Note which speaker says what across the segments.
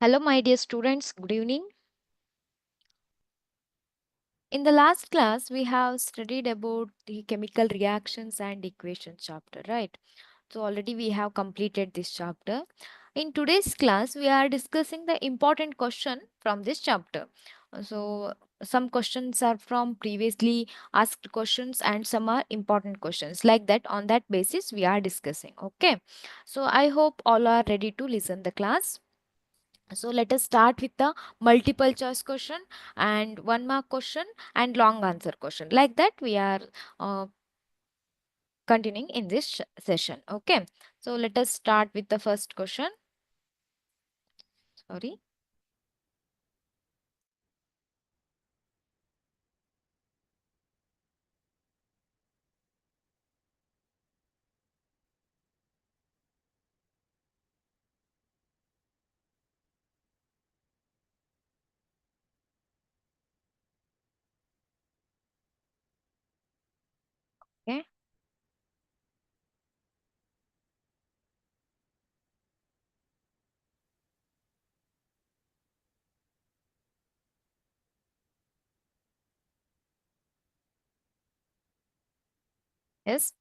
Speaker 1: Hello, my dear students. Good evening. In the last class, we have studied about the chemical reactions and equations chapter, right? So, already we have completed this chapter. In today's class, we are discussing the important question from this chapter. So, some questions are from previously asked questions, and some are important questions. Like that, on that basis, we are discussing. Okay. So, I hope all are ready to listen the class. So let us start with the multiple choice question and one mark question and long answer question. Like that we are uh, continuing in this session. Okay. So let us start with the first question. Sorry. Okay. Yes.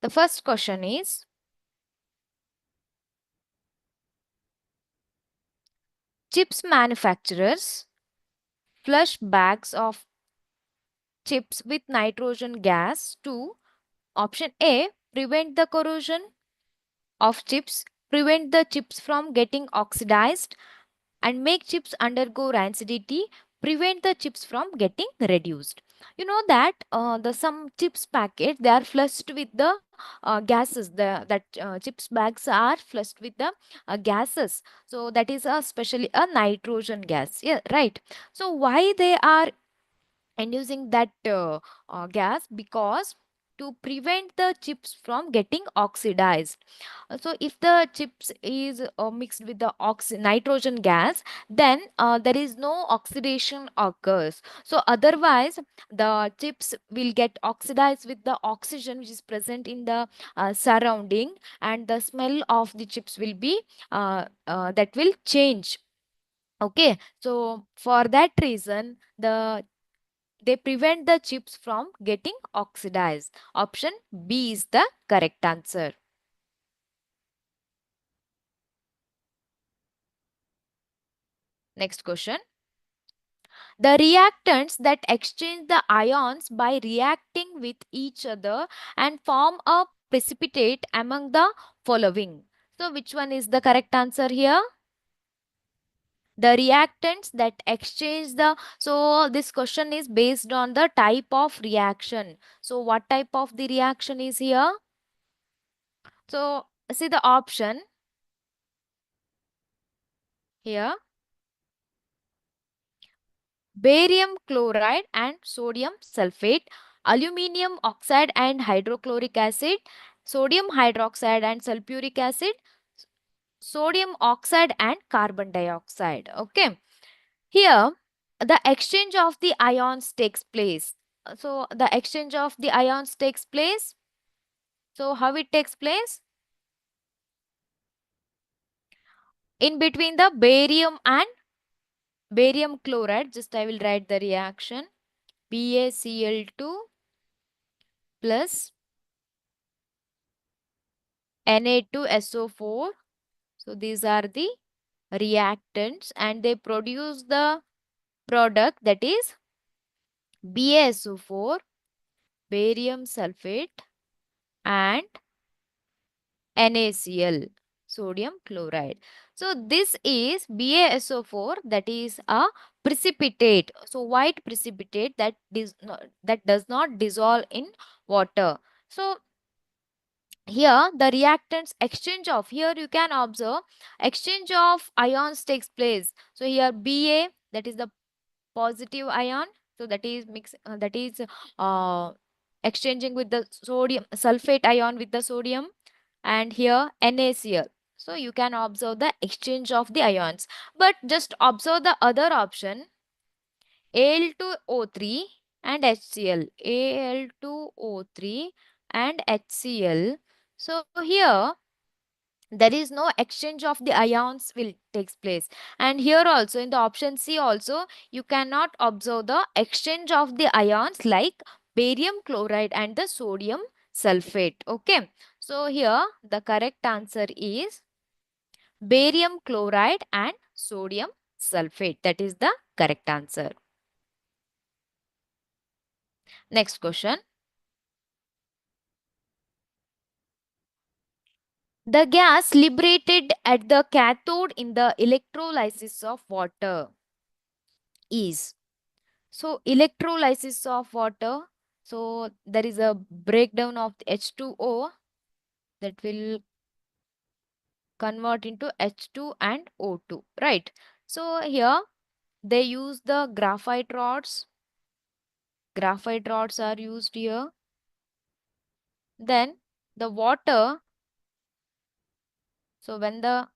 Speaker 1: The first question is, chips manufacturers flush bags of chips with nitrogen gas to option A, prevent the corrosion of chips, prevent the chips from getting oxidized, and make chips undergo rancidity, prevent the chips from getting reduced. You know that the some chips packet, they are flushed with the gases. The that chips bags are flushed with the gases. So that is especially a nitrogen gas. Yeah, right. So why they are inducing that gas? Because to prevent the chips from getting oxidized. So if the chips is mixed with the nitrogen gas, then there is no oxidation occurs. So otherwise, the chips will get oxidized with the oxygen which is present in the surrounding, and the smell of the chips will be that will change. Okay, so for that reason, they prevent the chips from getting oxidized. Option B is the correct answer. Next question. The reactants that exchange the ions by reacting with each other and form a precipitate among the following. So, which one is the correct answer here? The reactants that exchange the, so this question is based on the type of reaction. So, what type of the reaction is here? So, see the option here: barium chloride and sodium sulfate, aluminium oxide and hydrochloric acid, sodium hydroxide and sulfuric acid, sodium oxide and carbon dioxide. Okay. Here, the exchange of the ions takes place. So, the exchange of the ions takes place. So, how it takes place? In between the barium and barium chloride, just I will write the reaction. BaCl2 plus Na2SO4. So these are the reactants, and they produce the product that is BaSO4, barium sulfate, and NaCl, sodium chloride. So this is BaSO4, that is a precipitate. So white precipitate that does not dissolve in water. So here the reactants exchange of, here you can observe exchange of ions takes place. So here Ba, that is the positive ion, so that is uh, exchanging with the sodium sulfate ion with the sodium, and here NaCl. So you can observe the exchange of the ions, but just observe the other option, Al2O3 and HCl. Al2O3 and HCl. So here there is no exchange of the ions will takes place. And here also in the option C also, you cannot observe the exchange of the ions like barium chloride and the sodium sulfate. Okay, so here the correct answer is barium chloride and sodium sulfate. That is the correct answer. Next question. The gas liberated at the cathode in the electrolysis of water is. So, electrolysis of water. So, there is a breakdown of the H2O that will convert into H2 and O2, right? So, here they use the graphite rods. Graphite rods are used here. Then the water. So, when the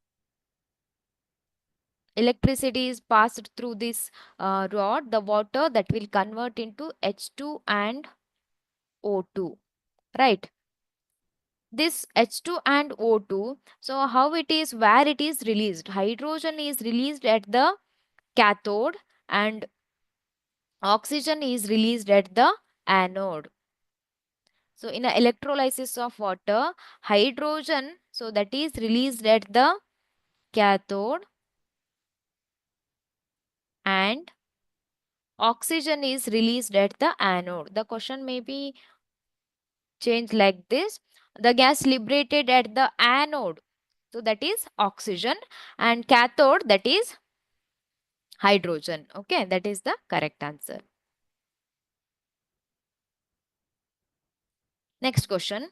Speaker 1: electricity is passed through this rod, the water that will convert into H2 and O2, right? This H2 and O2, so how it is, where it is released? Hydrogen is released at the cathode and oxygen is released at the anode. So in a electrolysis of water, hydrogen, so that is released at the cathode and oxygen is released at the anode. The question may be changed like this. The gas liberated at the anode, so that is oxygen, and cathode, that is hydrogen. Okay, that is the correct answer. Next question.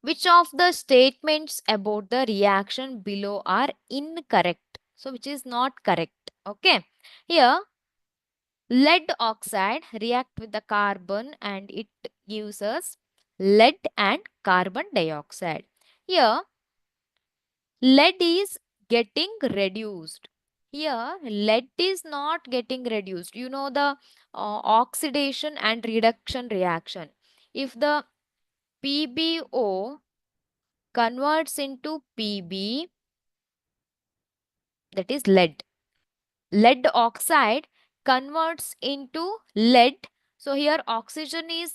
Speaker 1: Which of the statements about the reaction below are incorrect? So, which is not correct? Okay. Here, lead oxide react with the carbon and it gives us lead and carbon dioxide. Here, lead is getting reduced. Here, lead is not getting reduced. You know the oxidation and reduction reaction. If the PbO converts into Pb, that is lead. Lead oxide converts into lead. So here oxygen is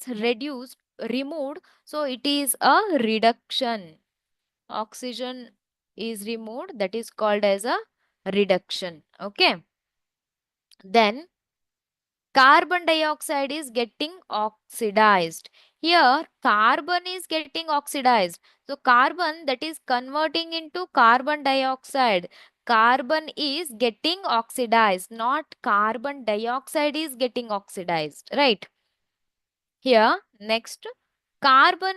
Speaker 1: removed. So it is a reduction. Oxygen is removed. That is called as a reduction. Okay. Then carbon dioxide is getting oxidized. Here carbon is getting oxidized. So carbon that is converting into carbon dioxide. Carbon is getting oxidized, not carbon dioxide is getting oxidized, right? Here next, carbon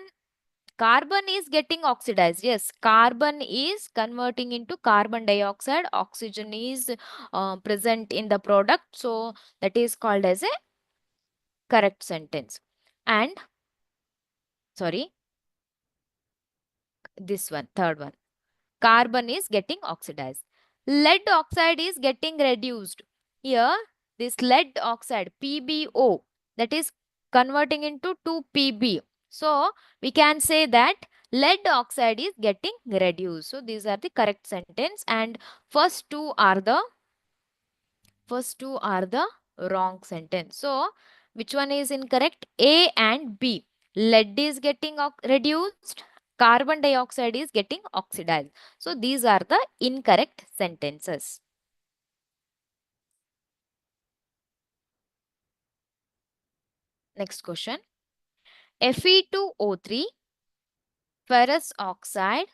Speaker 1: carbon is getting oxidized. Yes, carbon is converting into carbon dioxide. Oxygen is present in the product. So that is called as a correct sentence. And sorry, this one, third one. Carbon is getting oxidized. Lead oxide is getting reduced. Here, this lead oxide, PbO, that is converting into 2Pb. So, we can say that lead oxide is getting reduced. So, these are the correct sentence and first two are the wrong sentence. So, which one is incorrect? A and B. Lead is getting reduced. Carbon dioxide is getting oxidized. So, these are the incorrect sentences. Next question. Fe2O3, ferrous oxide,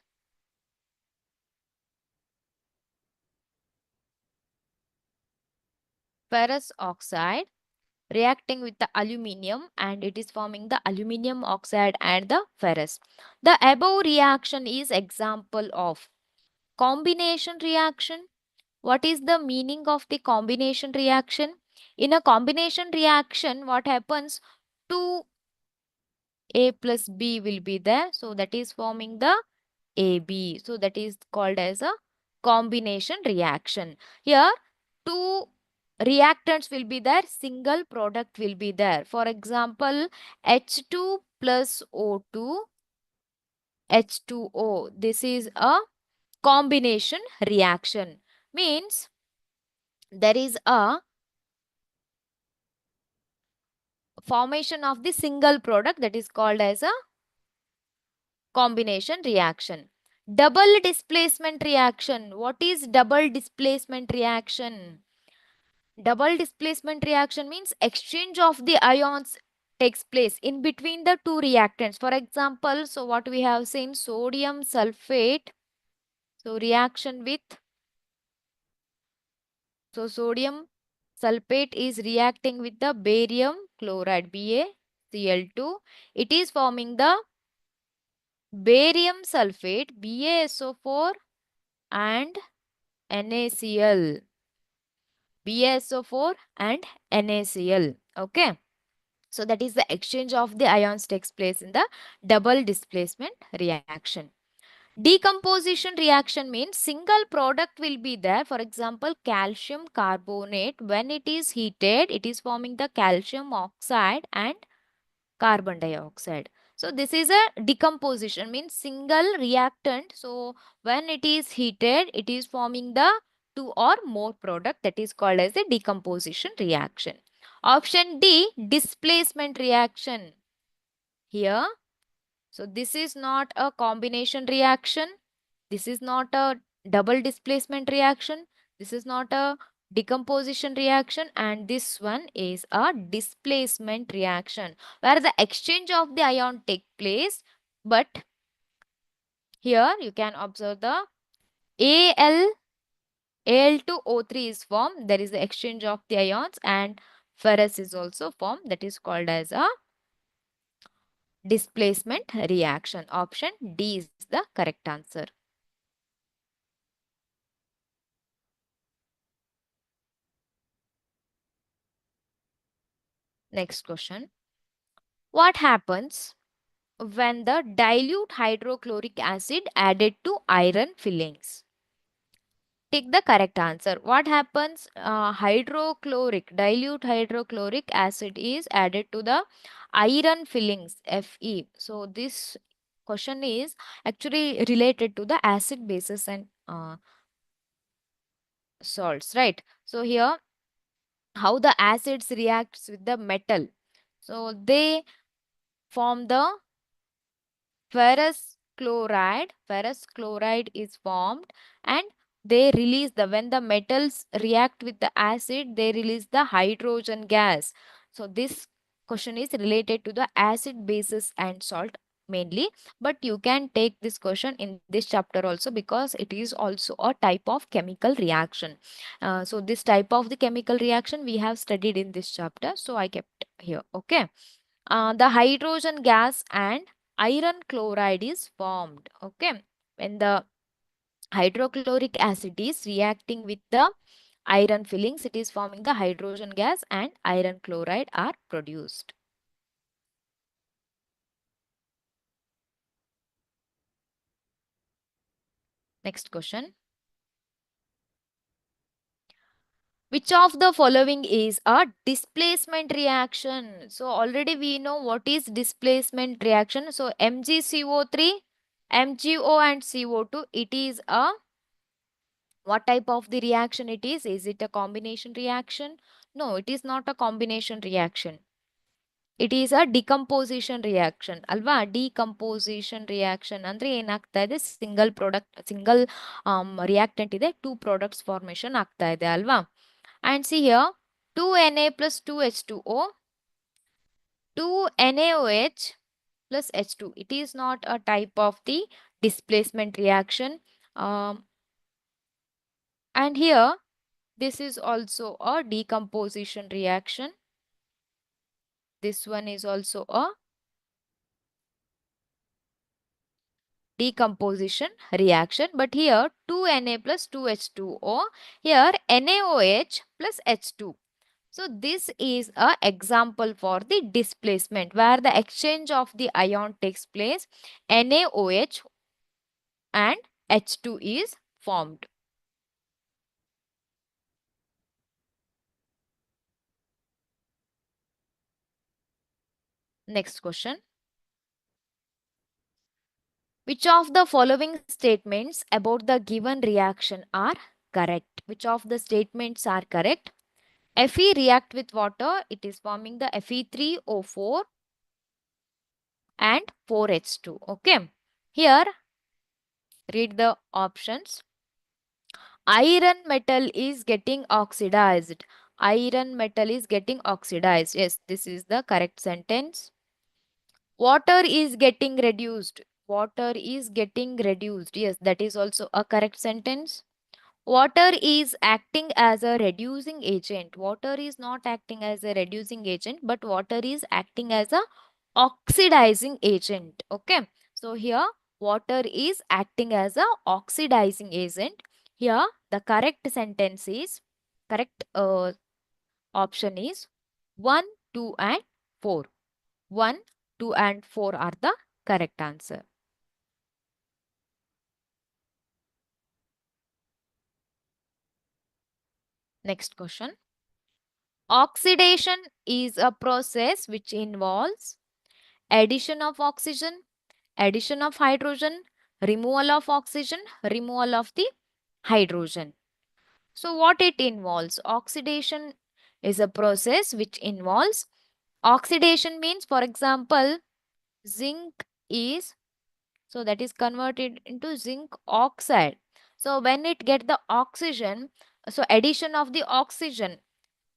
Speaker 1: reacting with the aluminium and it is forming the aluminium oxide and the ferrous. The above reaction is example of combination reaction. What is the meaning of the combination reaction? In a combination reaction, what happens? 2A plus B will be there. So that is forming the AB. So that is called as a combination reaction. Here, two reactants will be there, single product will be there. For example, H2 plus O2 H2O. This is a combination reaction. Means there is a formation of the single product that is called as a combination reaction. Double displacement reaction. What is double displacement reaction? Double displacement reaction means exchange of the ions takes place in between the two reactants. For example, so what we have seen, sodium sulfate. So reaction with, so sodium sulfate is reacting with the barium chloride, BaCl2. It is forming the barium sulfate, BaSO4 and NaCl. BaSO4 and NaCl. Okay. So that is the exchange of the ions takes place in the double displacement reaction. Decomposition reaction means single product will be there. For example, calcium carbonate. When it is heated, it is forming the calcium oxide and carbon dioxide. So this is a decomposition, means single reactant. So when it is heated, it is forming the two or more product, that is called as a decomposition reaction. Option D, displacement reaction. Here, so this is not a combination reaction. This is not a double displacement reaction. This is not a decomposition reaction, and this one is a displacement reaction where the exchange of the ion take place. But here you can observe the Al Al2O3 is formed. There is the exchange of the ions, and ferrous is also formed. That is called as a displacement reaction. Option D is the correct answer. Next question. What happens when the dilute hydrochloric acid added to iron fillings? Take the correct answer. What happens? Dilute hydrochloric acid is added to the iron fillings, Fe. So this question is actually related to the acid bases and salts, right? So here, how the acids reacts with the metal. So they form the ferrous chloride is formed, and they release the, when the metals react with the acid, they release the hydrogen gas. So this question is related to the acid bases and salt mainly, but you can take this question in this chapter also because it is also a type of chemical reaction. So this type of the chemical reaction we have studied in this chapter, so I kept here. Okay. The hydrogen gas and iron chloride is formed. Okay. When the hydrochloric acid is reacting with the iron fillings, it is forming the hydrogen gas and iron chloride are produced. Next question. Which of the following is a displacement reaction? So already we know what is displacement reaction. So MgCO3, MgO and CO2, it is a, what type of the reaction it is? Is it a combination reaction? No, it is not a combination reaction. It is a decomposition reaction. Alva, decomposition reaction ಅಂದ್ರೆ ಏನಾಗ್ತಾ ಇದೆ, single product, single reactant ಇದೆ, two products formation ಆಗ್ತಾ ಇದೆ ಅಲ್ವಾ. And see here, 2Na plus 2H2O, 2NaOH plus H2. It is not a type of the displacement reaction. And here, this is also a decomposition reaction. This one is also a decomposition reaction. But here 2Na plus 2H2O, here NaOH plus H2. So this is a example for the displacement where the exchange of the ion takes place. NaOH and H2 is formed. Next question. Which of the following statements about the given reaction are correct? Which of the statements are correct? Fe react with water, it is forming the Fe3O4 and 4H2. Okay. Here, read the options. Iron metal is getting oxidized. Iron metal is getting oxidized. Yes, this is the correct sentence. Water is getting reduced. Water is getting reduced. Yes, that is also a correct sentence. Water is acting as a reducing agent. Water is not acting as a reducing agent, but water is acting as a oxidizing agent. Okay. So here water is acting as a oxidizing agent. Here the correct sentence is correct option is 1, 2 and 4. 1, 2 and 4 are the correct answer. Next question. Oxidation is a process which involves addition of oxygen, addition of hydrogen, removal of oxygen, removal of the hydrogen. So what it involves? Oxidation is a process which involves oxidation means, for example, zinc is, so that is converted into zinc oxide. So when it get the oxygen, so addition of the oxygen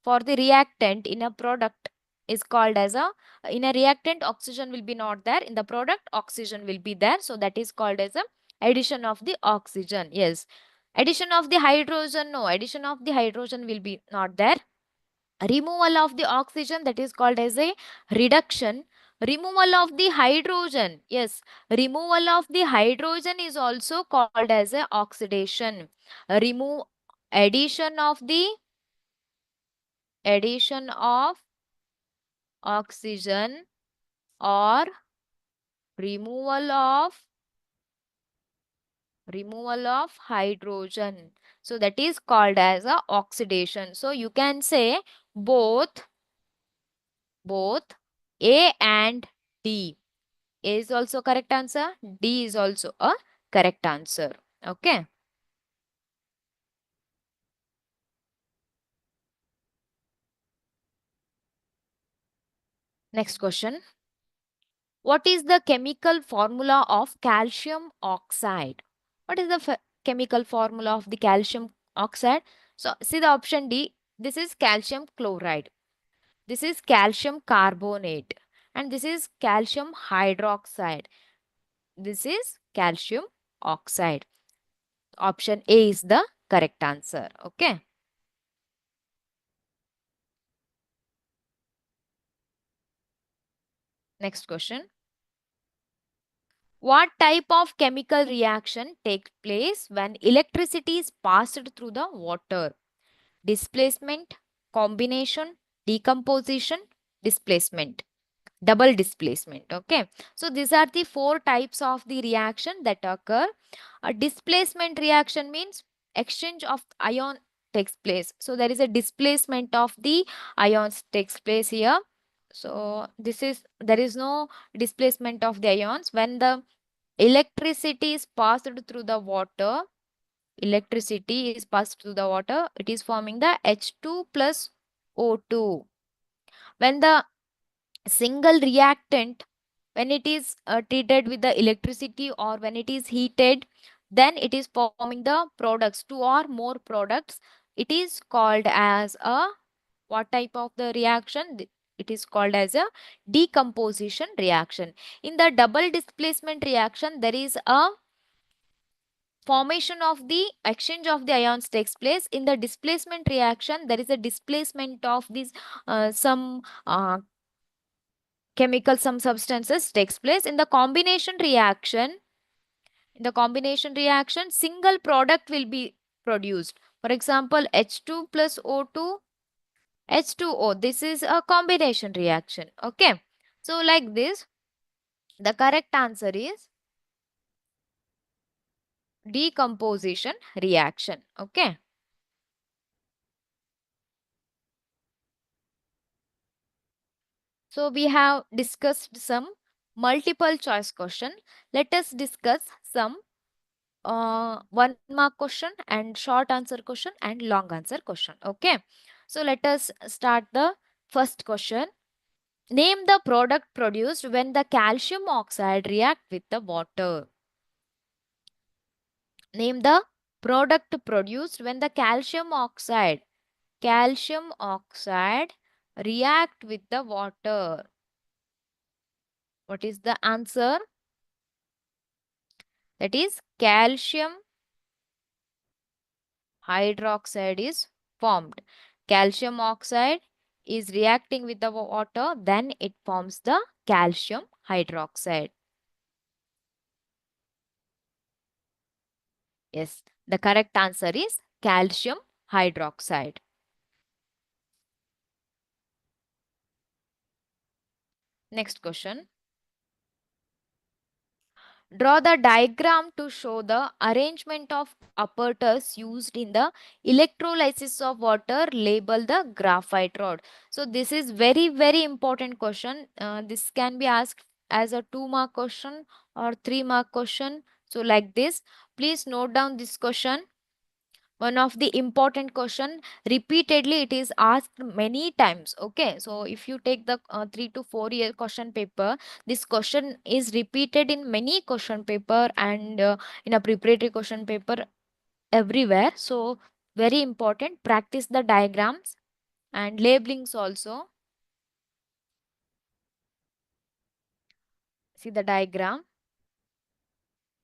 Speaker 1: for the reactant in a product is called as a, in a reactant oxygen will be not there, in the product oxygen will be there, so that is called as a addition of the oxygen. Yes, addition of the hydrogen, no, addition of the hydrogen will be not there. Removal of the oxygen, that is called as a reduction. Removal of the hydrogen, yes, removal of the hydrogen is also called as a oxidation. Remove addition of oxygen or removal of hydrogen, so that is called as a oxidation. So you can say both A and D. A is also correct answer, D is also a correct answer. Okay. Next question. What is the chemical formula of calcium oxide? What is the chemical formula of the calcium oxide? So, see the option D. This is calcium chloride. This is calcium carbonate. And this is calcium hydroxide. This is calcium oxide. Option A is the correct answer. Okay. Next question. What type of chemical reaction takes place when electricity is passed through the water? Displacement, combination, decomposition, displacement, double displacement. Okay. So these are the four types of the reaction that occur. A displacement reaction means exchange of ion takes place. So there is a displacement of the ions takes place here. So there is no displacement of the ions when the electricity is passed through the water. Electricity is passed through the water. It is forming the H2 plus O2. When the single reactant, when it is treated with the electricity or when it is heated, then it is forming the products, two or more products. It is called as a, what type of the reaction? It is called as a decomposition reaction. In the double displacement reaction, there is a formation of the exchange of the ions takes place. In the displacement reaction, there is a displacement of these some chemical, some substances takes place. In the combination reaction, single product will be produced. For example, H2 plus O2, H2O. This is a combination reaction. Okay. So like this, the correct answer is decomposition reaction. Okay. So we have discussed some multiple choice question. Let us discuss some 1 mark question and short answer question and long answer question. Okay. So let us start the first question. Name the product produced when the calcium oxide react with the water. Name the product produced when the calcium oxide react with the water. What is the answer? That is calcium hydroxide is formed. Calcium oxide is reacting with the water, then it forms the calcium hydroxide. Yes, the correct answer is calcium hydroxide. Next question. Draw the diagram to show the arrangement of apparatus used in the electrolysis of water. Label the graphite rod. So this is very important question. This can be asked as a 2 mark question or 3 mark question. So like this, please note down this question. One of the important question, repeatedly it is asked many times. Okay, so if you take the 3 to 4 year question paper, this question is repeated in many question paper and in a preparatory question paper everywhere. So very important, practice the diagrams and labelings also. See the diagram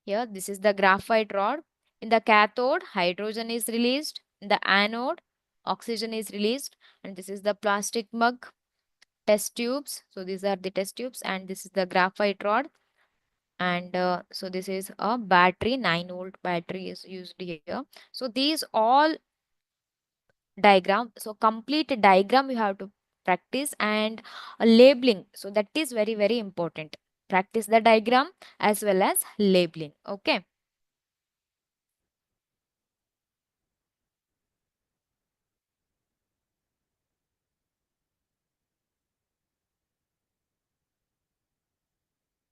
Speaker 1: here. This is the graphite rod. In the cathode, hydrogen is released. In the anode, oxygen is released. And this is the plastic mug, test tubes. So these are the test tubes, and this is the graphite rod. And so this is a battery, 9-volt battery is used here. So these all diagram. So complete diagram you have to practice, and labeling. So that is very important. Practice the diagram as well as labeling. Okay.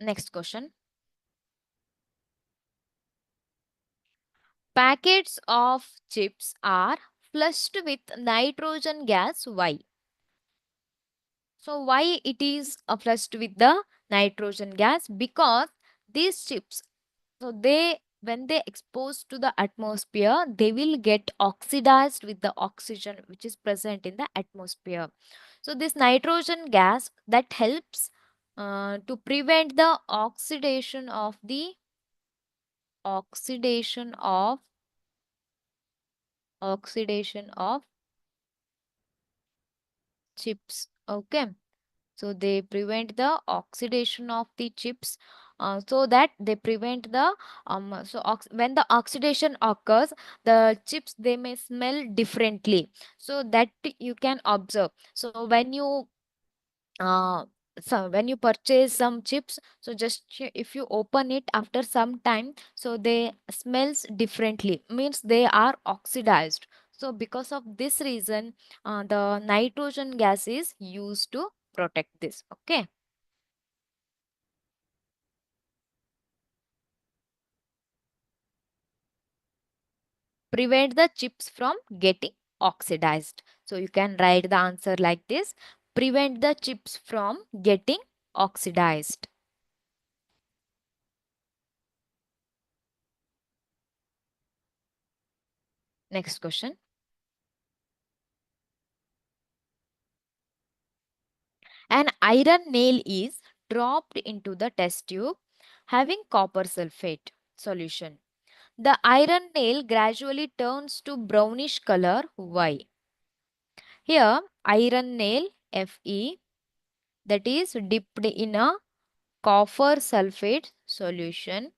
Speaker 1: Next question. Packets of chips are flushed with nitrogen gas. Why? So why it is flushed with the nitrogen gas? Because these chips, so they when they expose to the atmosphere, they will get oxidized with the oxygen which is present in the atmosphere. So this nitrogen gas that helps to prevent the oxidation of oxidation of chips. Okay. So they prevent the oxidation of the chips, so that they prevent the when the oxidation occurs, the chips they may smell differently. So that you can observe. So uh, when you purchase some chips, so just if you open it after some time, so they smells differently, means they are oxidized. So because of this reason, the nitrogen gas is used to protect this. Okay. Prevent the chips from getting oxidized. So you can write the answer like this. Prevent the chips from getting oxidized. Next question. An iron nail is dropped into the test tube having copper sulfate solution. The iron nail gradually turns to brownish color. Why? Here, iron nail Fe, that is dipped in a copper sulfate solution.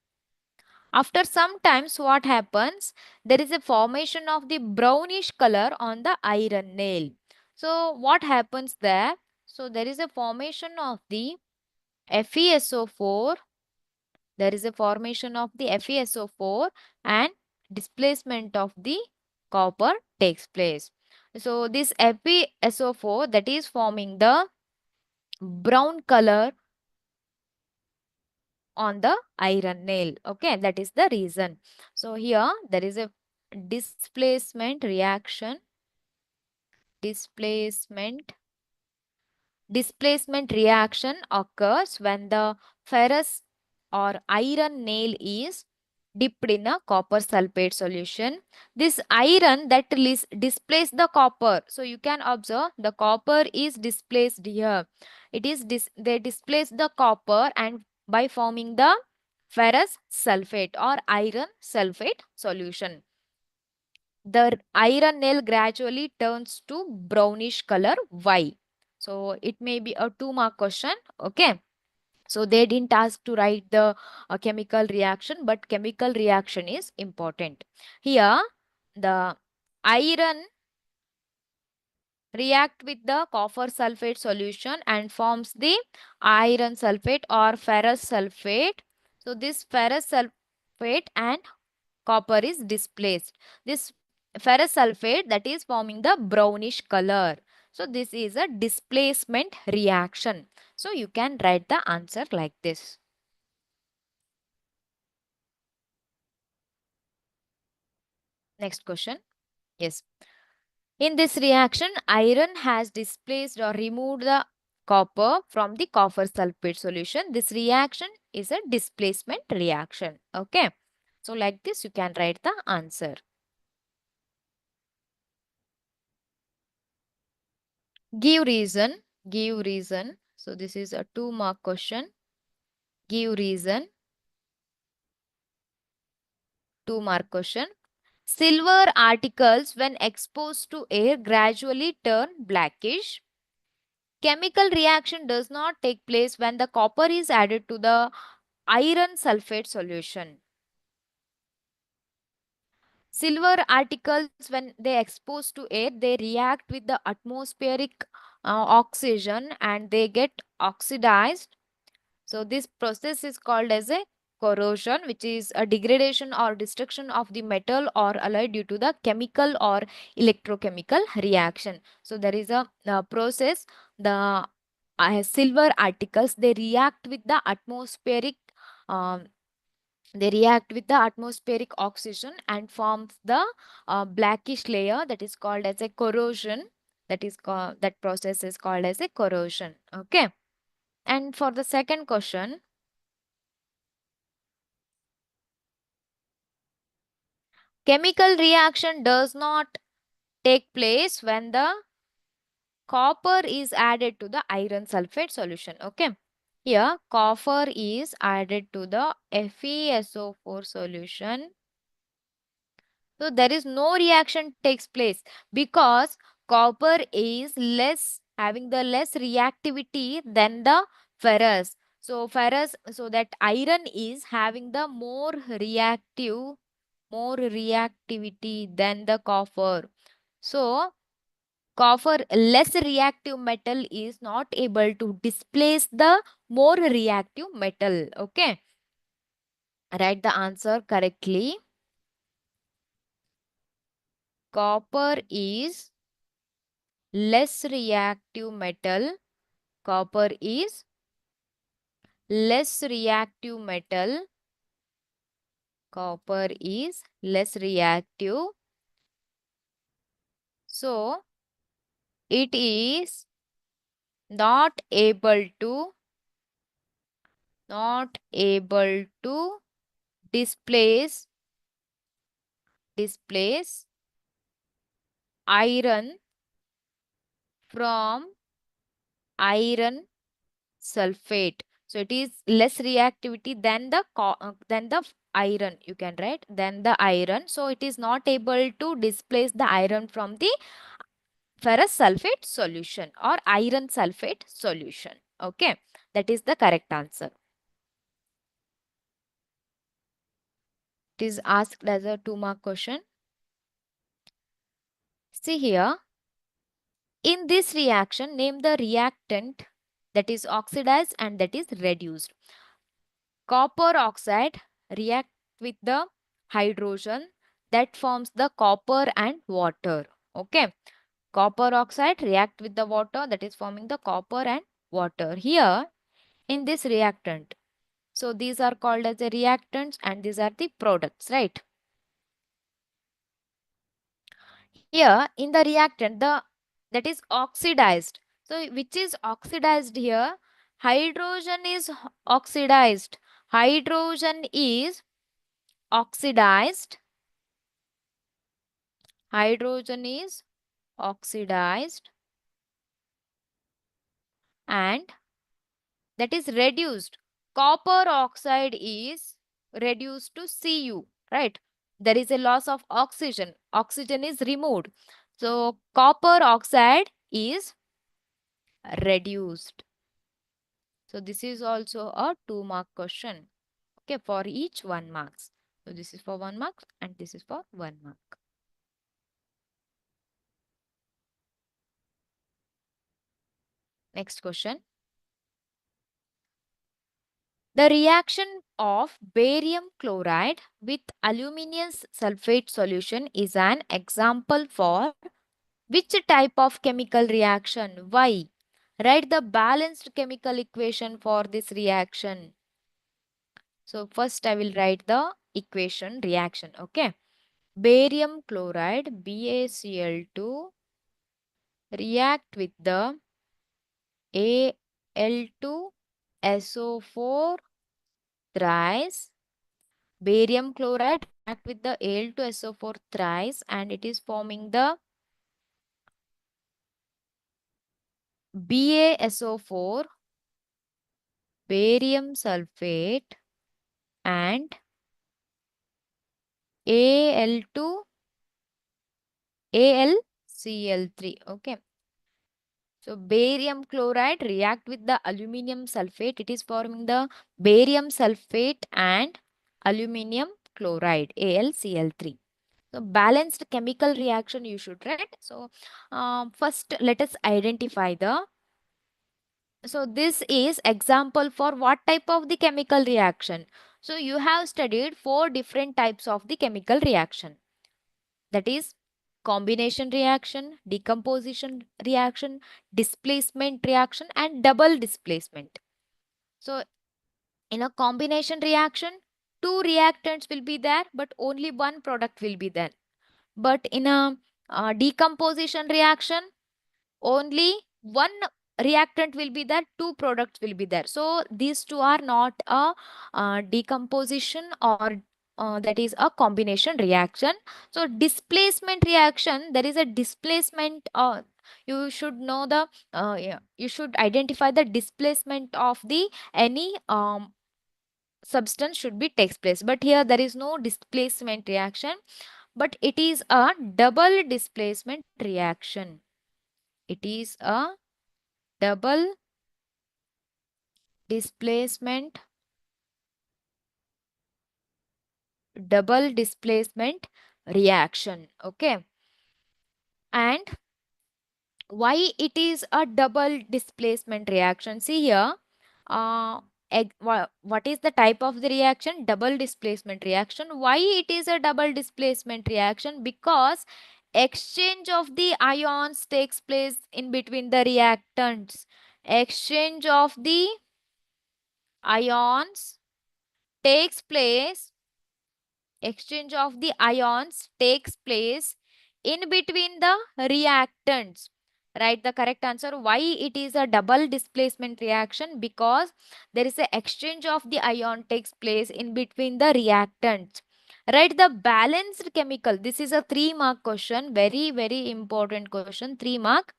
Speaker 1: After some times, what happens? There is a formation of the brownish color on the iron nail. So what happens there? So there is a formation of the FeSO4. There is a formation of the FeSO4 and displacement of the copper takes place. So this FeSO4 that is forming the brown color on the iron nail. Okay, that is the reason. So here there is a displacement reaction. Displacement reaction occurs when the ferrous or iron nail is dipped in a copper sulfate solution. This iron that displaces the copper. So you can observe the copper is displaced here. They displace the copper and by forming the ferrous sulfate or iron sulfate solution. The iron nail gradually turns to brownish color. Why? So it may be a 2-mark question. Okay. So they didn't ask to write the chemical reaction, but chemical reaction is important. Here, the iron react with the copper sulfate solution and forms the iron sulfate or ferrous sulfate. So this ferrous sulfate and copper is displaced. This ferrous sulfate that is forming the brownish color. So this is a displacement reaction. So you can write the answer like this. Next question. Yes. In this reaction, iron has displaced or removed the copper from the copper sulfate solution. This reaction is a displacement reaction. Okay. So like this, you can write the answer. Give reason. Give reason. So this is a 2-mark question. Give reason. 2-mark question. Silver articles when exposed to air gradually turn blackish. Chemical reaction does not take place when the copper is added to the iron sulfate solution. Silver articles when they exposed to air, they react with the atmospheric oxygen and they get oxidized. So this process is called as a corrosion, which is a degradation or destruction of the metal or alloy due to the chemical or electrochemical reaction. So there is a process, the silver articles, they react with the um, atmospheric oxygen and forms the blackish layer that is called as a corrosion. That process is called as a corrosion. Okay. And for the second question, chemical reaction does not take place when the copper is added to the iron sulfate solution. Okay. Here, copper is added to the FeSO4 solution. So there is no reaction takes place because copper is having the less reactivity than the ferrous. So that iron is having the more reactivity than the copper. So copper less reactive metal is not able to displace the more reactive metal. Okay. Write the answer correctly. Copper is less reactive metal. Copper is less reactive metal. Copper is less reactive. So it is not able to displace iron from iron sulfate. So it is less reactivity than the iron. You can write than the iron. So it is not able to displace the iron from the ferrous sulfate solution or iron sulfate solution. Okay, that is the correct answer. It is asked as a 2-mark question. See here, in this reaction, name the reactant that is oxidized and that is reduced. Copper oxide react with the hydrogen that forms the copper and water. Okay. Copper oxide react with the water that is forming the copper and water. Here in this reactant, So these are called as the reactants and these are the products, right? Here in the reactant, that is oxidized. So which is oxidized here? Hydrogen is oxidized. Hydrogen is oxidized. Hydrogen is oxidized and that is reduced. Copper oxide is reduced to Cu, right? There is a loss of oxygen. Oxygen is removed. So copper oxide is reduced. So this is also a 2-mark question. Okay, for each 1 marks. So this is for 1 mark and this is for 1 mark. Next question. The reaction of barium chloride with aluminum sulfate solution is an example for which type of chemical reaction? Why? Write the balanced chemical equation for this reaction. So first I will write the equation reaction. Okay. Barium chloride BaCl2 react with the Al2SO4 thrice. Barium chloride react with the Al2SO4 thrice and it is forming the BaSO4 barium sulfate and Al2 AlCl3. Okay. So barium chloride react with the aluminum sulfate. It is forming the barium sulfate and aluminum chloride AlCl3. So balanced chemical reaction you should write. So first let us identify the. So this is example for what type of the chemical reaction. So you have studied 4 different types of the chemical reaction. That is combination reaction, decomposition reaction, displacement reaction and double displacement. So in a combination reaction, 2 reactants will be there but only one product will be there. But in a decomposition reaction, only one reactant will be there, 2 products will be there. So these two are not a decomposition or that is a combination reaction. So displacement reaction, there is a displacement. You should know the yeah, you should identify the displacement of the any substance should be takes place. But here there is no displacement reaction, but it is a double displacement reaction. It is a double displacement reaction. Okay. And why it is a double displacement reaction? See here, what is the type of the reaction? Double displacement reaction. Why it is a double displacement reaction? Because exchange of the ions takes place in between the reactants. Exchange of the ions takes place exchange of the ions takes place in between the reactants. Write the correct answer. Why it is a double displacement reaction? Because there is an exchange of the ion takes place in between the reactants. Write the balanced chemical. This is a 3-mark question. Very, very important question. 3 mark.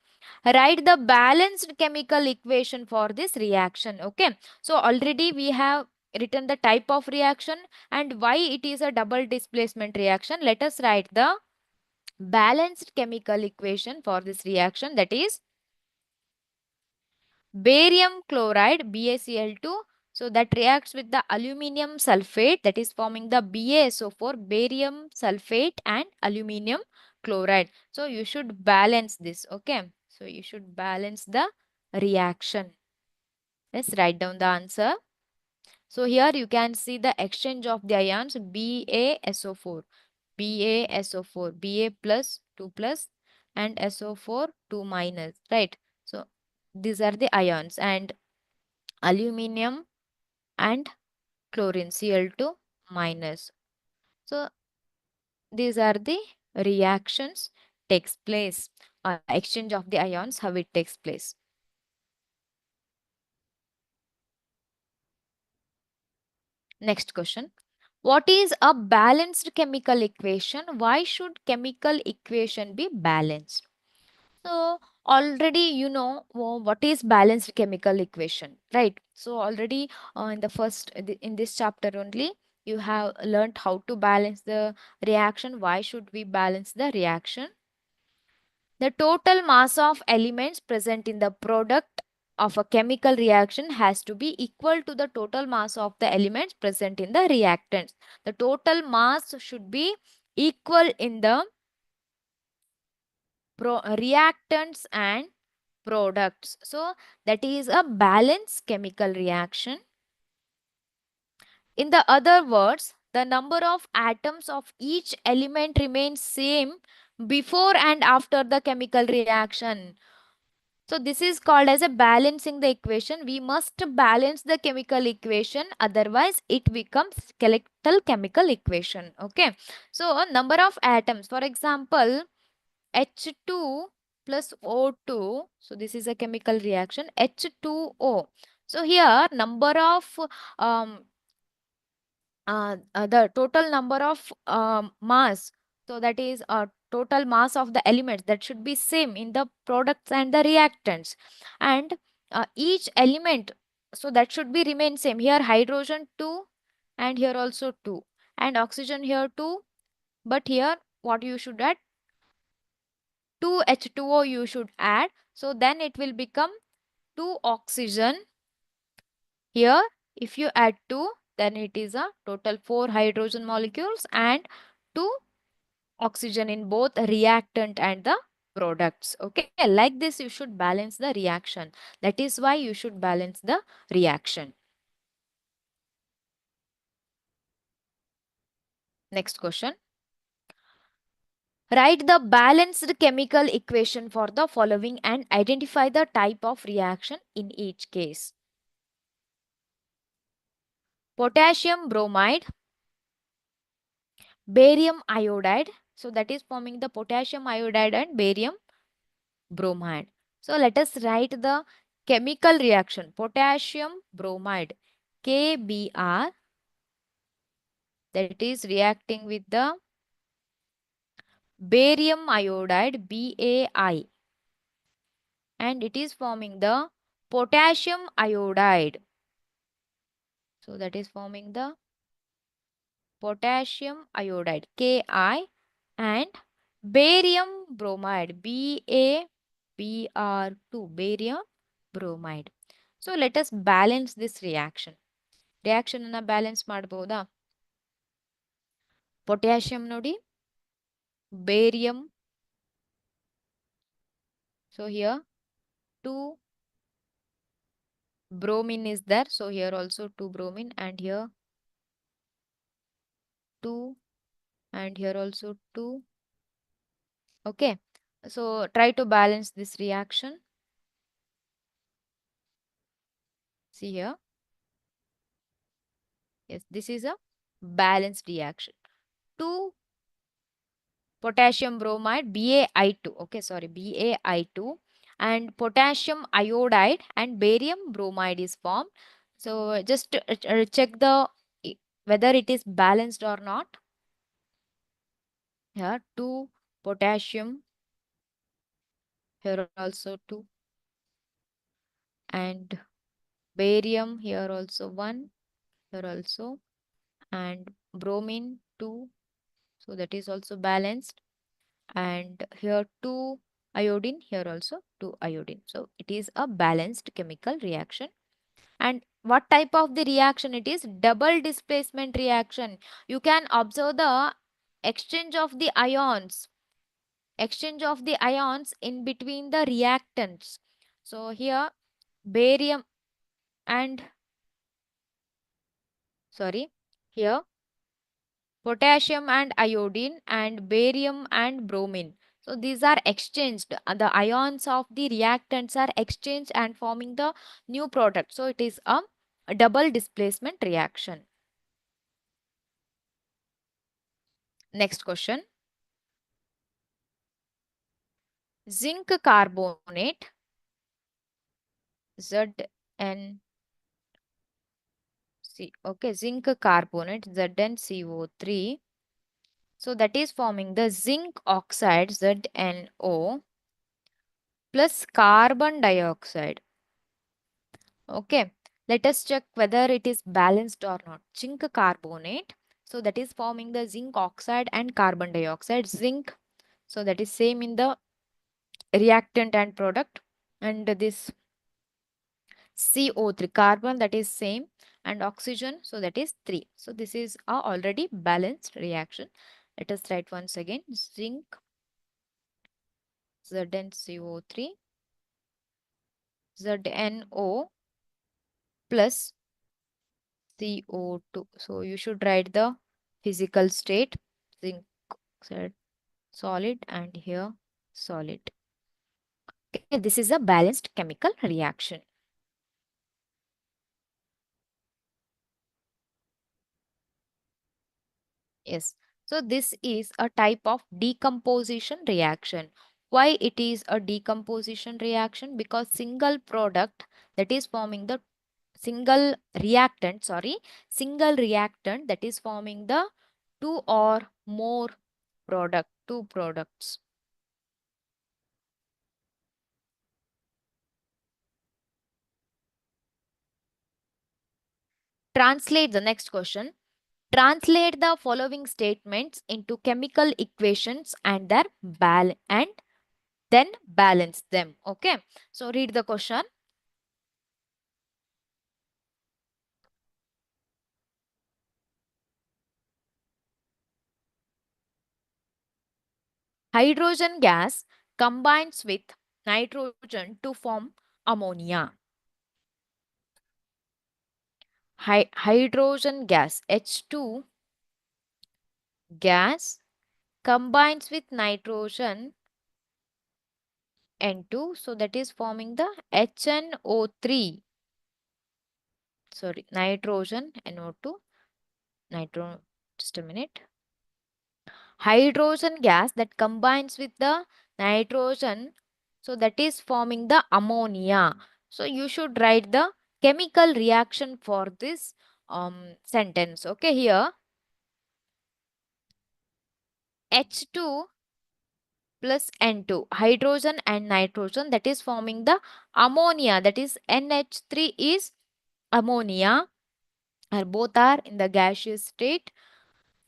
Speaker 1: Write the balanced chemical equation for this reaction. Okay. So already we have written the type of reaction and why it is a double displacement reaction. Let us write the balanced chemical equation for this reaction, that is barium chloride BaCl2. So that reacts with the aluminum sulfate, that is forming the BaSO4 barium sulfate and aluminum chloride. So you should balance this. Okay. So you should balance the reaction. Let's write down the answer. So here you can see the exchange of the ions BaSO4, BaSO4, Ba plus 2 plus and SO4 2 minus, right? So these are the ions and aluminum and chlorine Cl2 minus. So these are the reactions takes place, exchange of the ions, how it takes place. Next question. What is a balanced chemical equation? Why should chemical equation be balanced? So already you know what is balanced chemical equation, right? So already in the first in this chapter only you have learned how to balance the reaction. Why should we balance the reaction? The total mass of elements present in the product of a chemical reaction has to be equal to the total mass of the elements present in the reactants. The total mass should be equal in the reactants and products. So that is a balanced chemical reaction. In the other words, the number of atoms of each element remains same before and after the chemical reaction. So this is called as a balancing the equation. We must balance the chemical equation, otherwise it becomes skeletal chemical equation. Okay. So number of atoms, for example, H2 plus O2. So this is a chemical reaction, H2O. So here number of the total number of mass, so that is total mass of the elements, that should be same in the products and the reactants, and each element, so that should be remain same. Here hydrogen 2 and here also 2 and oxygen here 2, but here what you should add, 2 H2O you should add, so then it will become 2 oxygen. Here, if you add 2, then it is a total 4 hydrogen molecules and 2 oxygen in both reactant and the products. Okay, like this you should balance the reaction. That is why you should balance the reaction. Next question. Write the balanced chemical equation for the following and identify the type of reaction in each case. Potassium bromide, barium iodide. So that is forming the potassium iodide and barium bromide. So let us write the chemical reaction. Potassium bromide, KBr, that is reacting with the barium iodide, BAI, and it is forming the potassium iodide. So that is forming the potassium iodide, Ki, and barium bromide, BaBr2, barium bromide. So let us balance this reaction. Reaction ಅನ್ನ balance ಮಾಡಬಹುದಾ? Potassium ನೋಡಿ, barium. So here 2 bromine is there. So here also 2 bromine and here 2 and here also 2. Okay. So try to balance this reaction. See here. Yes, this is a balanced reaction. 2 potassium bromide, BaI2. Okay, sorry, BaI2 and potassium iodide and barium bromide is formed. So just check the whether it is balanced or not. Here 2 potassium, here also 2, and barium here also 1, here also, and bromine 2. So that is also balanced. And here 2 iodine, here also 2 iodine. So it is a balanced chemical reaction. And what type of the reaction it is? Double displacement reaction. You can observe the exchange of the ions. Exchange of the ions in between the reactants. So here barium and here potassium and iodine and barium and bromine. So these are exchanged. The ions of the reactants are exchanged and forming the new product. So it is a double displacement reaction. Next question. Zinc carbonate ZnC. Okay, zinc carbonate ZnCO3. So that is forming the zinc oxide ZnO plus carbon dioxide. Okay, let us check whether it is balanced or not. Zinc carbonate, so that is forming the zinc oxide and carbon dioxide. Zinc, so that is same in the reactant and product, and this CO3 carbon, that is same, and oxygen, so that is 3. So this is a already balanced reaction. Let us write once again. Zinc ZnCO3 ZnO plus CO2. So you should write the physical state. Zinc oxide solid and here solid. Okay, this is a balanced chemical reaction. Yes. So this is a type of decomposition reaction. Why it is a decomposition reaction? Because single product, that is forming the single reactant, single reactant, that is forming the two or more two products. Translate the next question. Translate the following statements into chemical equations and then balance them. Okay. So read the question. Hydrogen gas combines with nitrogen to form ammonia. Hydrogen gas H2 gas combines with nitrogen N2, so that is forming the HNO3. Sorry, nitrogen NO2. Just a minute. Hydrogen gas that combines with the nitrogen, so that is forming the ammonia. So you should write the chemical reaction for this sentence. Okay, here H2 plus N2, hydrogen and nitrogen, that is forming the ammonia, that is NH3 is ammonia, or both are in the gaseous state.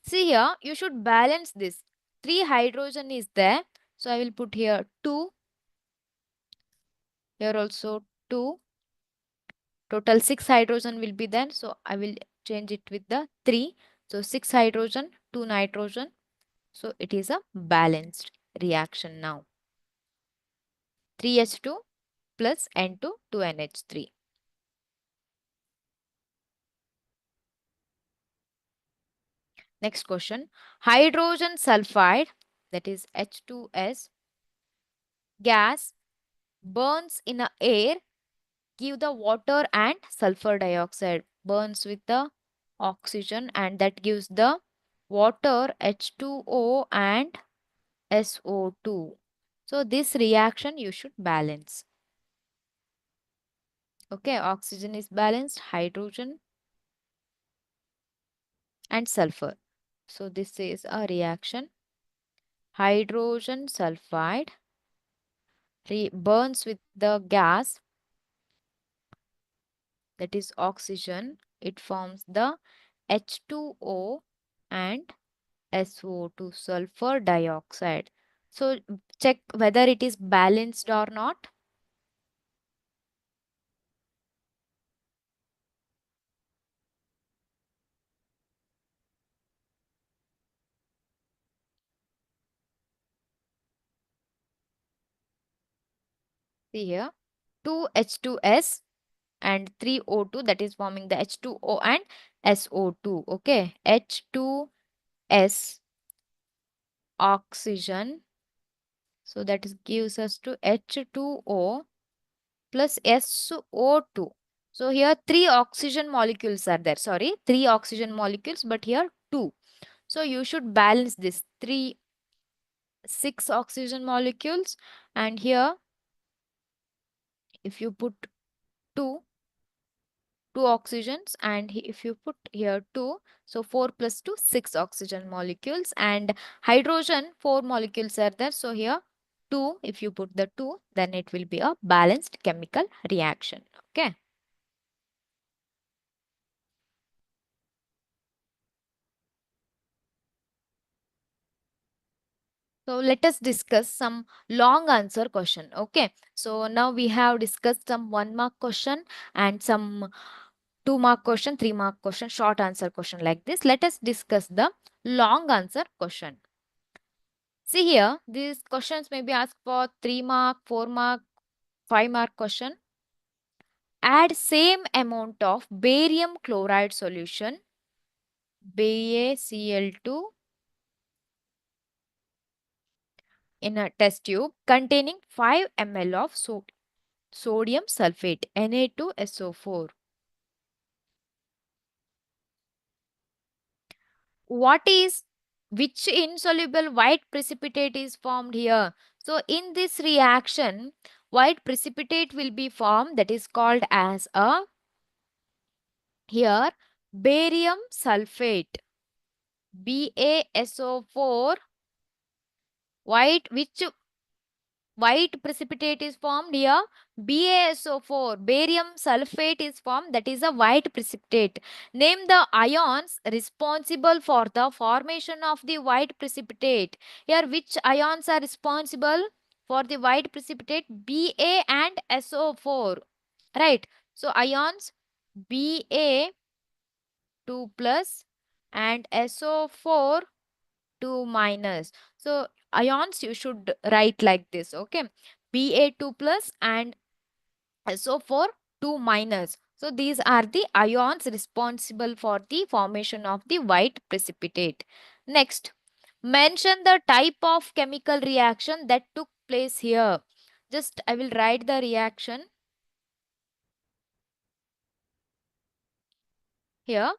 Speaker 1: See here, you should balance this. 3 hydrogen is there, so I will put here 2, here also 2. Total 6 hydrogen will be there, so I will change it with the 3. So 6 hydrogen, 2 nitrogen. So it is a balanced reaction now. 3H2 plus N2 to NH3. Next question. Hydrogen sulfide, that is H2S, gas burns in the air, give the water and sulfur dioxide, burns with the oxygen, and that gives the water H2O and SO2. So this reaction you should balance. Okay, oxygen is balanced, hydrogen and sulfur. So this is a reaction. Hydrogen sulfide burns with the gas, that is oxygen. It forms the H2O and SO2, sulfur dioxide. So check whether it is balanced or not. See here, 2H2S and 3O2, that is forming the H2O and SO2. Okay, H2S oxygen, so that gives us to H2O plus SO2. So here 3 oxygen molecules are there. Sorry, 3 oxygen molecules, but here 2. So you should balance this 6 oxygen molecules, and here if you put 2 2 oxygens, and if you put here 2, so 4 plus 2 6 oxygen molecules, and hydrogen 4 molecules are there, so here 2, if you put the 2, then it will be a balanced chemical reaction. Okay. So let us discuss some long answer question. Okay. So now we have discussed some 1 mark question and some 2 mark question, 3 mark question, short answer question like this. Let us discuss the long answer question. See here, these questions may be asked for 3 mark, 4 mark, 5 mark question. Add same amount of barium chloride solution, BaCl2, in a test tube containing 5 ml of sodium sulfate, Na2SO4. Which insoluble white precipitate is formed here? So in this reaction, white precipitate will be formed, that is called as a here barium sulfate, BaSO4. White precipitate is formed here, BaSO4, barium sulfate is formed, that is a white precipitate. Name the ions responsible for the formation of the white precipitate. Here which ions are responsible for the white precipitate? Ba and SO4, right? So ions Ba 2 plus and SO4 2 minus. So ions you should write like this. Okay. Ba2 plus and SO4 2 minus. So these are the ions responsible for the formation of the white precipitate. Next, mention the type of chemical reaction that took place here. Just I will write the reaction here.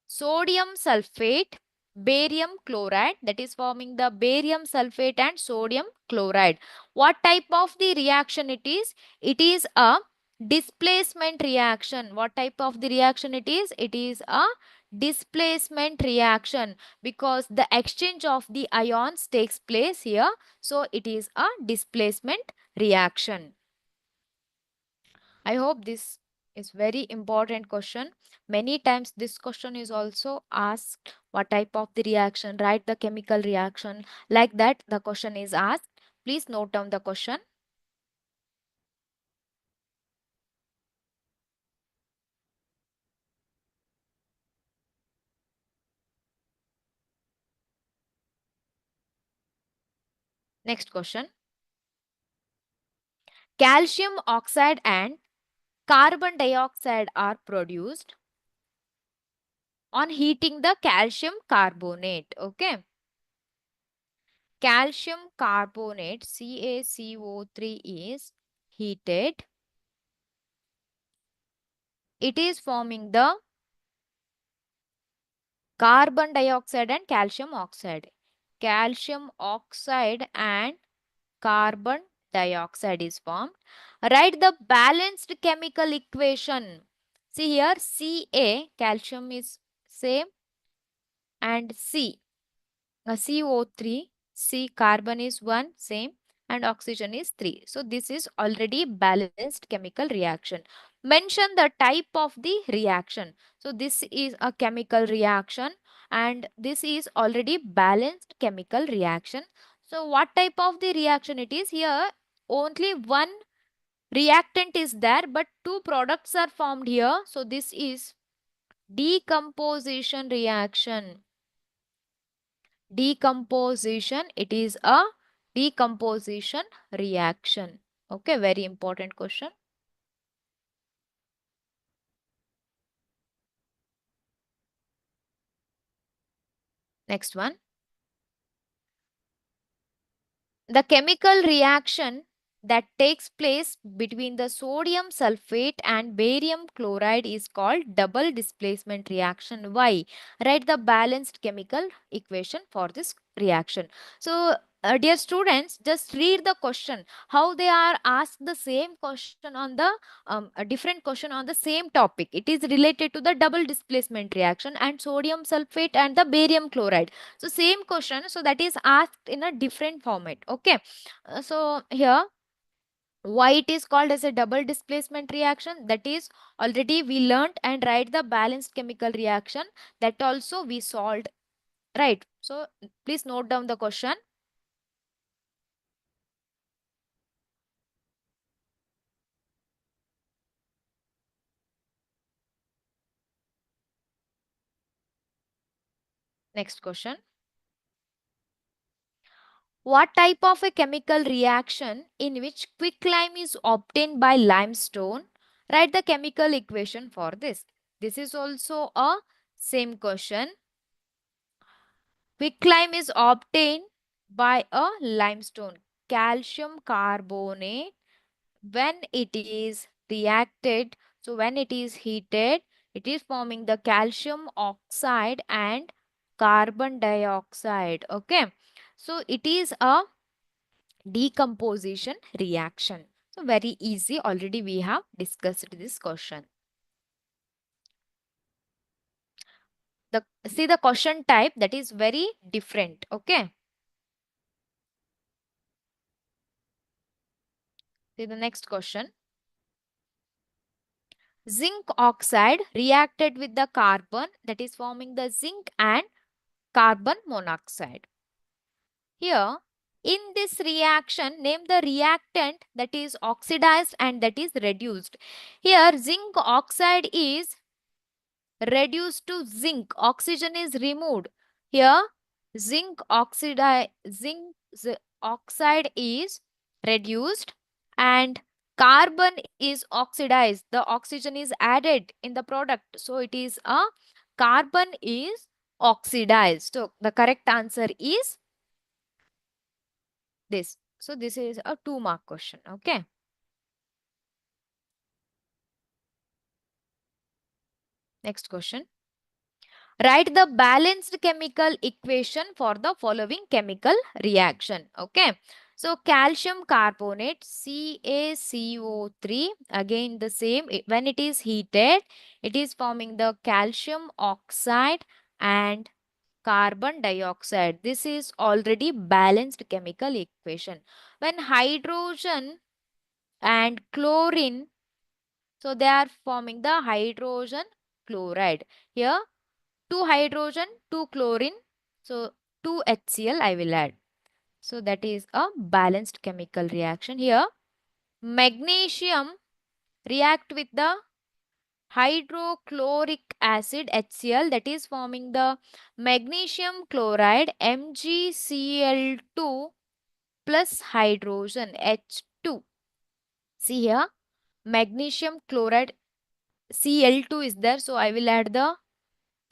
Speaker 1: Sodium sulfate, barium chloride, that is forming the barium sulfate and sodium chloride. What type of the reaction it is? It is a displacement reaction. What type of the reaction it is? It is a displacement reaction because the exchange of the ions takes place here. So it is a displacement reaction. I hope this is very important question. Many times this question is also asked, what type of the reaction, write the chemical reaction. Like that the question is asked. Please note down the question. Next question. Calcium oxide and carbon dioxide are produced on heating the calcium carbonate. Okay. Calcium carbonate CaCO3 is heated. It is forming the carbon dioxide and calcium oxide. Calcium oxide and carbon dioxide is formed. Write the balanced chemical equation. See here, Ca, calcium is same, and CO3, C carbon is 1, same, and oxygen is 3. So this is already balanced chemical reaction. Mention the type of the reaction. So this is a chemical reaction and this is already balanced chemical reaction. So what type of the reaction it is? Here only one reactant is there but two products are formed here. So this is decomposition reaction. Decomposition, it is a decomposition reaction. Okay, very important question. Next one. The chemical reaction that takes place between the sodium sulfate and barium chloride is called double displacement reaction. Why? Write the balanced chemical equation for this reaction. So, dear students, just read the question. How they are asked the same question on the a different question on the same topic. It is related to the double displacement reaction and sodium sulfate and the barium chloride. So, same question. So, that is asked in a different format. Okay. So, here why it is called as a double displacement reaction, that is already we learnt, and write the balanced chemical reaction, that also we solved, right? So please note down the question. Next question. What type of a chemical reaction in which quicklime is obtained by limestone? Write the chemical equation for this. This is also a same question. Quicklime is obtained by a limestone. Calcium carbonate, when it is reacted, so when it is heated, it is forming the calcium oxide and carbon dioxide. Okay. So it is a decomposition reaction. So very easy. Already we have discussed this question. See the question type, that is very different. Okay. See the next question. Zinc oxide reacted with the carbon, that is forming the zinc and carbon monoxide. Here, in this reaction, name the reactant that is oxidized and that is reduced. Here, zinc oxide is reduced to zinc. Oxygen is removed. Here, zinc oxide is reduced and carbon is oxidized. The oxygen is added in the product. So, it is a carbon is oxidized. So, the correct answer is this. So, this is a 2-mark question. Okay. Next question. Write the balanced chemical equation for the following chemical reaction. Okay. So, calcium carbonate CaCO3, again the same. When it is heated, it is forming the calcium oxide and carbon dioxide. This is already balanced chemical equation. When hydrogen and chlorine, so they are forming the hydrogen chloride. Here 2 hydrogen, 2 chlorine. So 2 HCl I will add. So that is a balanced chemical reaction. Here magnesium react with the hydrochloric acid HCl, that is forming the magnesium chloride MgCl2 plus hydrogen H2. See here magnesium chloride Cl2 is there. So I will add the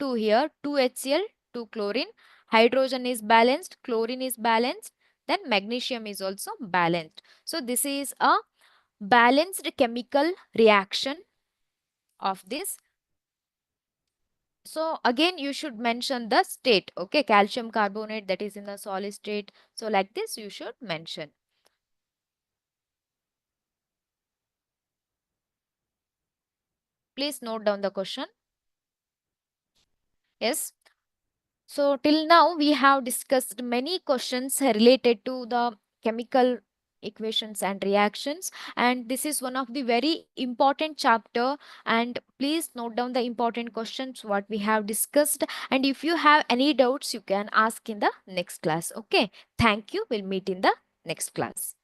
Speaker 1: 2 here, 2 HCl, 2 chlorine. Hydrogen is balanced, chlorine is balanced, then magnesium is also balanced. So this is a balanced chemical reaction of this. So again you should mention the state. Okay, calcium carbonate, that is in the solid state. So like this you should mention. Please note down the question. Yes. So till now we have discussed many questions related to the chemical equations and reactions, and this is one of the very important chapter, and please note down the important questions what we have discussed, and if you have any doubts you can ask in the next class. Okay, thank you. We'll meet in the next class.